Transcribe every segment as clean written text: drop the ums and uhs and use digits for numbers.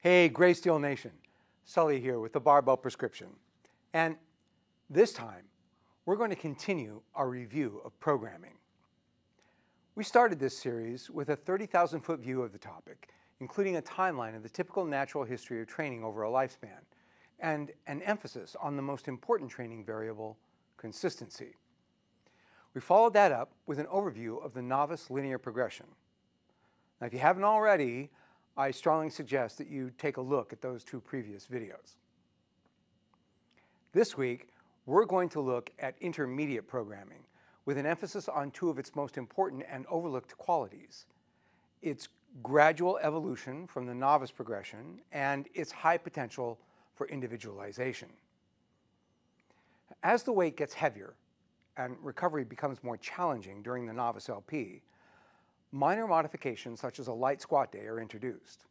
Hey, Greysteel Nation. Sully here with the Barbell Prescription. And this time, we're going to continue our review of programming. We started this series with a 30,000-foot view of the topic, including a timeline of the typical natural history of training over a lifespan, and an emphasis on the most important training variable, consistency. We followed that up with an overview of the novice linear progression. Now, if you haven't already, I strongly suggest that you take a look at those two previous videos. This week, we're going to look at intermediate programming with an emphasis on two of its most important and overlooked qualities: its gradual evolution from the novice progression and its high potential for individualization. As the weight gets heavier and recovery becomes more challenging during the novice LP, minor modifications such as a light squat day are introduced.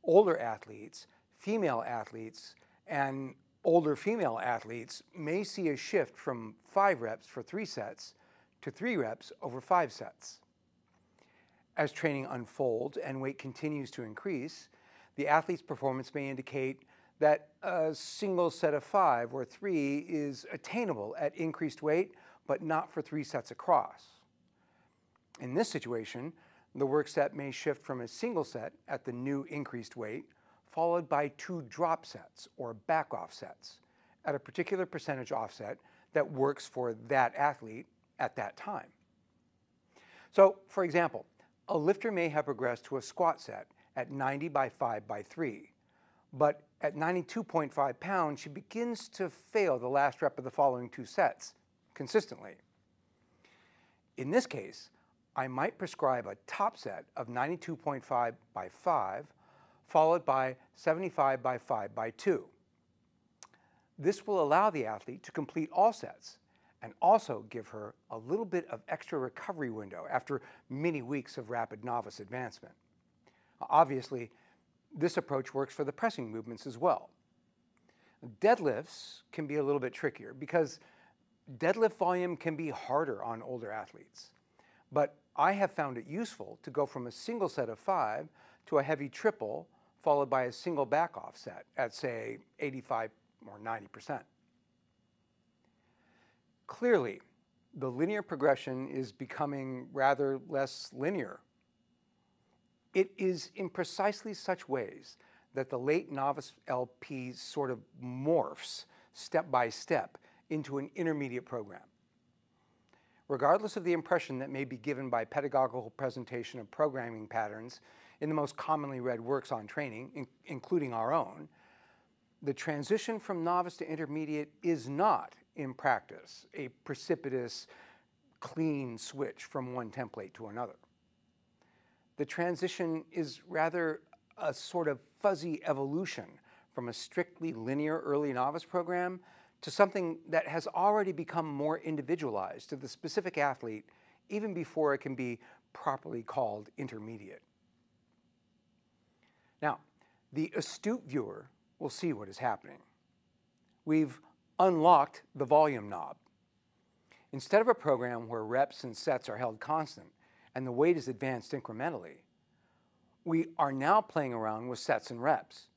Older athletes, female athletes, and older female athletes may see a shift from 5 reps for 3 sets to 3 reps over 5 sets. As training unfolds and weight continues to increase, the athlete's performance may indicate that a single set of 5 or 3 is attainable at increased weight, but not for 3 sets across. In this situation, the work set may shift from a single set at the new increased weight, followed by 2 drop sets or back off sets at a particular percentage offset that works for that athlete at that time. So, for example, a lifter may have progressed to a squat set at 90 by 5 by 3, but at 92.5 pounds, she begins to fail the last rep of the following 2 sets consistently. In this case, I might prescribe a top set of 92.5 by 5, followed by 75 by 5 by 2. This will allow the athlete to complete all sets and also give her a little bit of extra recovery window after many weeks of rapid novice advancement. Obviously, this approach works for the pressing movements as well. Deadlifts can be a little bit trickier because deadlift volume can be harder on older athletes. But I have found it useful to go from a single set of 5 to a heavy triple, followed by a single back off set at, say, 85 or 90%. Clearly, the linear progression is becoming rather less linear. It is in precisely such ways that the late novice LP sort of morphs step by step into an intermediate program. Regardless of the impression that may be given by pedagogical presentation of programming patterns in the most commonly read works on training, including our own, the transition from novice to intermediate is not, in practice, a precipitous, clean switch from one template to another. The transition is rather a sort of fuzzy evolution from a strictly linear early novice program to something that has already become more individualized to the specific athlete even before it can be properly called intermediate. Now, the astute viewer will see what is happening. We've unlocked the volume knob. Instead of a program where reps and sets are held constant and the weight is advanced incrementally, we are now playing around with sets and reps.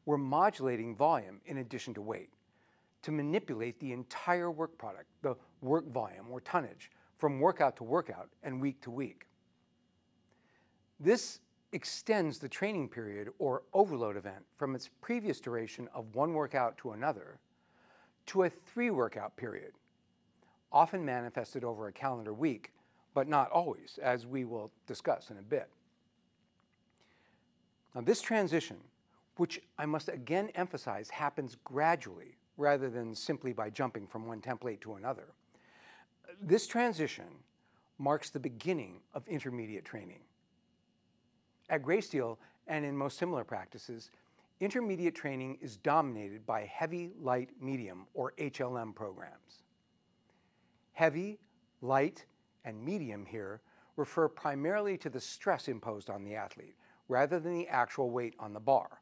We're modulating volume in addition to weight to manipulate the entire work product, the work volume or tonnage, from workout to workout and week to week. This extends the training period or overload event from its previous duration of 1 workout to another to a 3 workout period, often manifested over a calendar week, but not always, as we will discuss in a bit. Now, this transition, which I must again emphasize happens gradually rather than simply by jumping from one template to another, this transition marks the beginning of intermediate training. At Greysteel and in most similar practices, intermediate training is dominated by heavy, light, medium, or HLM programs. Heavy, light, and medium here refer primarily to the stress imposed on the athlete rather than the actual weight on the bar,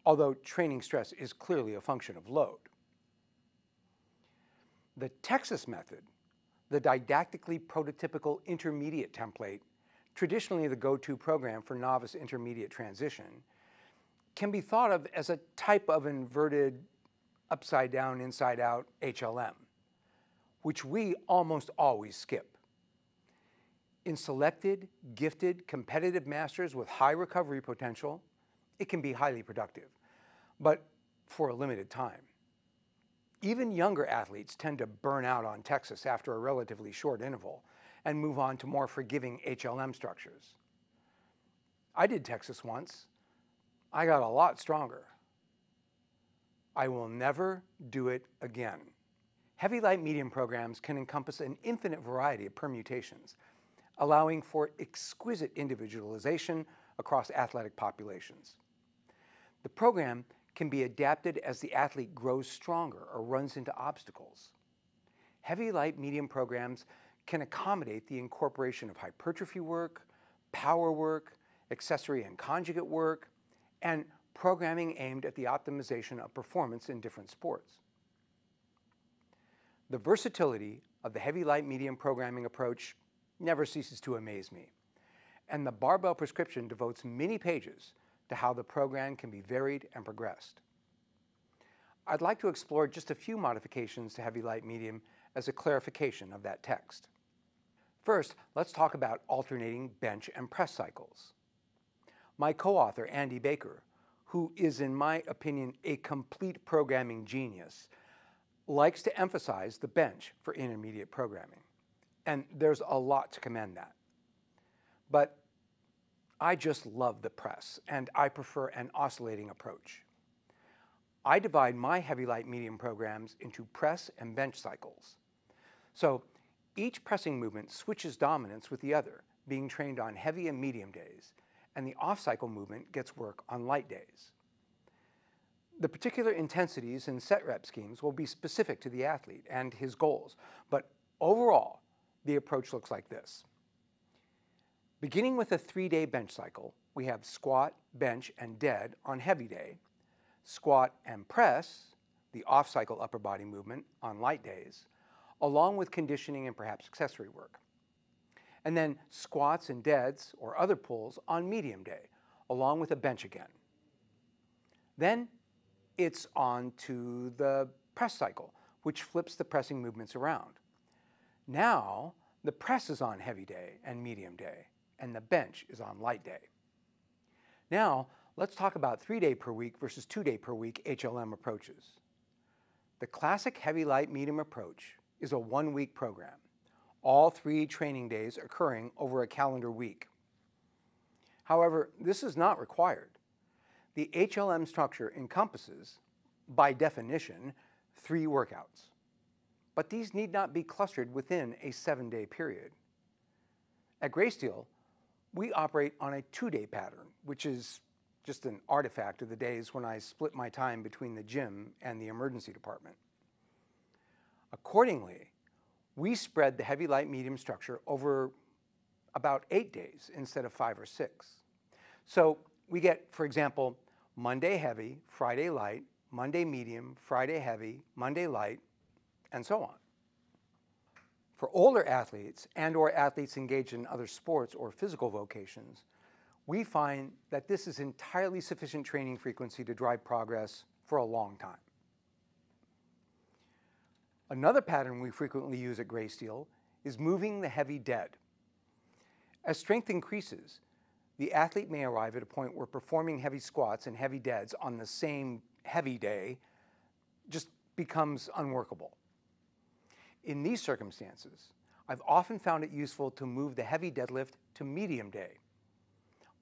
although training stress is clearly a function of load. The Texas method, the didactically prototypical intermediate template, traditionally the go-to program for novice intermediate transition, can be thought of as a type of inverted upside down, inside out HLM, which we almost always skip. In selected, gifted, competitive masters with high recovery potential, it can be highly productive, but for a limited time. Even younger athletes tend to burn out on Texas after a relatively short interval and move on to more forgiving HLM structures. I did Texas once. I got a lot stronger. I will never do it again. Heavy, light, medium programs can encompass an infinite variety of permutations, allowing for exquisite individualization across athletic populations. The program can be adapted as the athlete grows stronger or runs into obstacles. Heavy, light, medium programs can accommodate the incorporation of hypertrophy work, power work, accessory and conjugate work, and programming aimed at the optimization of performance in different sports. The versatility of the heavy, light, medium programming approach never ceases to amaze me, and the barbell prescription devotes many pages to how the program can be varied and progressed. I'd like to explore just a few modifications to heavy, light, medium as a clarification of that text. First, let's talk about alternating bench and press cycles. My co-author, Andy Baker, who is, in my opinion, a complete programming genius, likes to emphasize the bench for intermediate programming. And there's a lot to commend that. But I just love the press, and I prefer an oscillating approach. I divide my heavy, light, medium programs into press and bench cycles. So each pressing movement switches dominance with the other, being trained on heavy and medium days, and the off-cycle movement gets work on light days. The particular intensities and set rep schemes will be specific to the athlete and his goals, but overall, the approach looks like this. Beginning with a 3-day bench cycle, we have squat, bench, and dead on heavy day, squat and press, the off-cycle upper body movement, on light days, along with conditioning and perhaps accessory work. And then squats and deads or other pulls on medium day, along with a bench again. Then it's on to the press cycle, which flips the pressing movements around. Now, the press is on heavy day and medium day, and the bench is on light day. Now, let's talk about 3-day per week versus 2-day per week HLM approaches. The classic heavy, light, medium approach is a 1-week program, all 3 training days occurring over a calendar week. However, this is not required. The HLM structure encompasses, by definition, 3 workouts. But these need not be clustered within a 7-day period. At Greysteel, we operate on a 2-day pattern, which is just an artifact of the days when I split my time between the gym and the emergency department. Accordingly, we spread the heavy, light, medium structure over about 8 days instead of 5 or 6. So we get, for example, Monday heavy, Friday light, Monday medium, Friday heavy, Monday light, and so on. For older athletes and/or athletes engaged in other sports or physical vocations, we find that this is entirely sufficient training frequency to drive progress for a long time. Another pattern we frequently use at Greysteel is moving the heavy dead. As strength increases, the athlete may arrive at a point where performing heavy squats and heavy deads on the same heavy day just becomes unworkable. In these circumstances, I've often found it useful to move the heavy deadlift to medium day.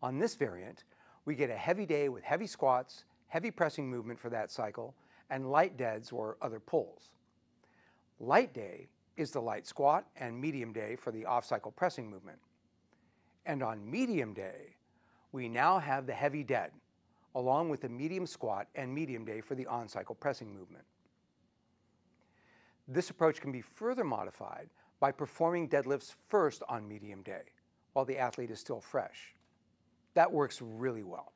On this variant, we get a heavy day with heavy squats, heavy pressing movement for that cycle, and light deads or other pulls. Light day is the light squat and medium day for the off-cycle pressing movement. And on medium day, we now have the heavy dead, along with the medium squat and medium day for the on-cycle pressing movement. This approach can be further modified by performing deadlifts first on medium day, while the athlete is still fresh. That works really well.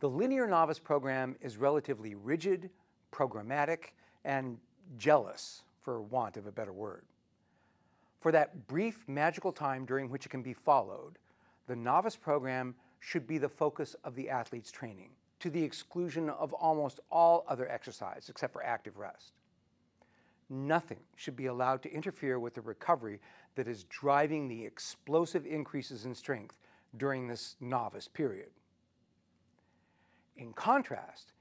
The linear novice program is relatively rigid, programmatic, and jealous, for want of a better word. For that brief magical time during which it can be followed, the novice program should be the focus of the athlete's training, to the exclusion of almost all other exercise except for active rest. Nothing should be allowed to interfere with the recovery that is driving the explosive increases in strength during this novice period. In contrast,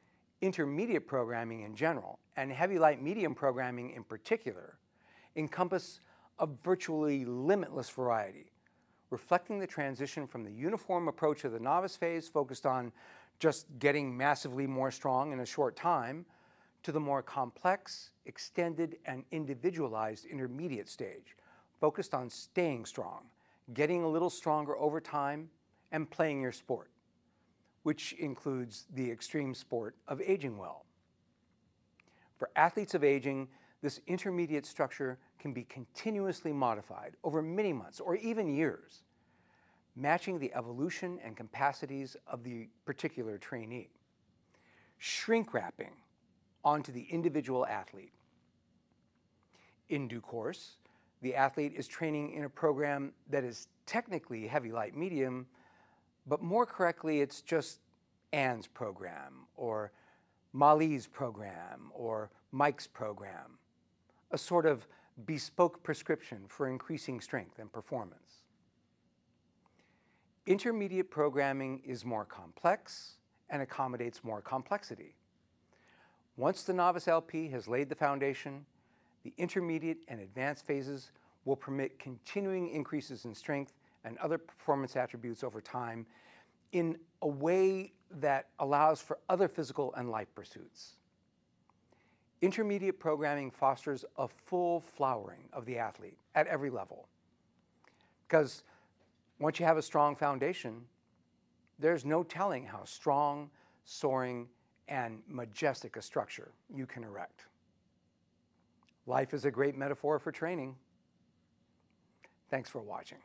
intermediate programming in general, and heavy light medium programming in particular, encompass a virtually limitless variety, reflecting the transition from the uniform approach of the novice phase focused on just getting massively more strong in a short time, to the more complex, extended, and individualized intermediate stage, focused on staying strong, getting a little stronger over time, and playing your sport, which includes the extreme sport of aging well. For athletes of aging, this intermediate structure can be continuously modified over many months or even years, matching the evolution and capacities of the particular trainee. Shrink wrapping onto the individual athlete. In due course, the athlete is training in a program that is technically heavy light medium, but more correctly, it's just Ann's program, or Molly's program, or Mike's program, a sort of bespoke prescription for increasing strength and performance. Intermediate programming is more complex and accommodates more complexity. Once the novice LP has laid the foundation, the intermediate and advanced phases will permit continuing increases in strength and other performance attributes over time in a way that allows for other physical and life pursuits. Intermediate programming fosters a full flowering of the athlete at every level. Because once you have a strong foundation, there's no telling how strong, soaring, and majestic a structure you can erect. Life is a great metaphor for training. Thanks for watching.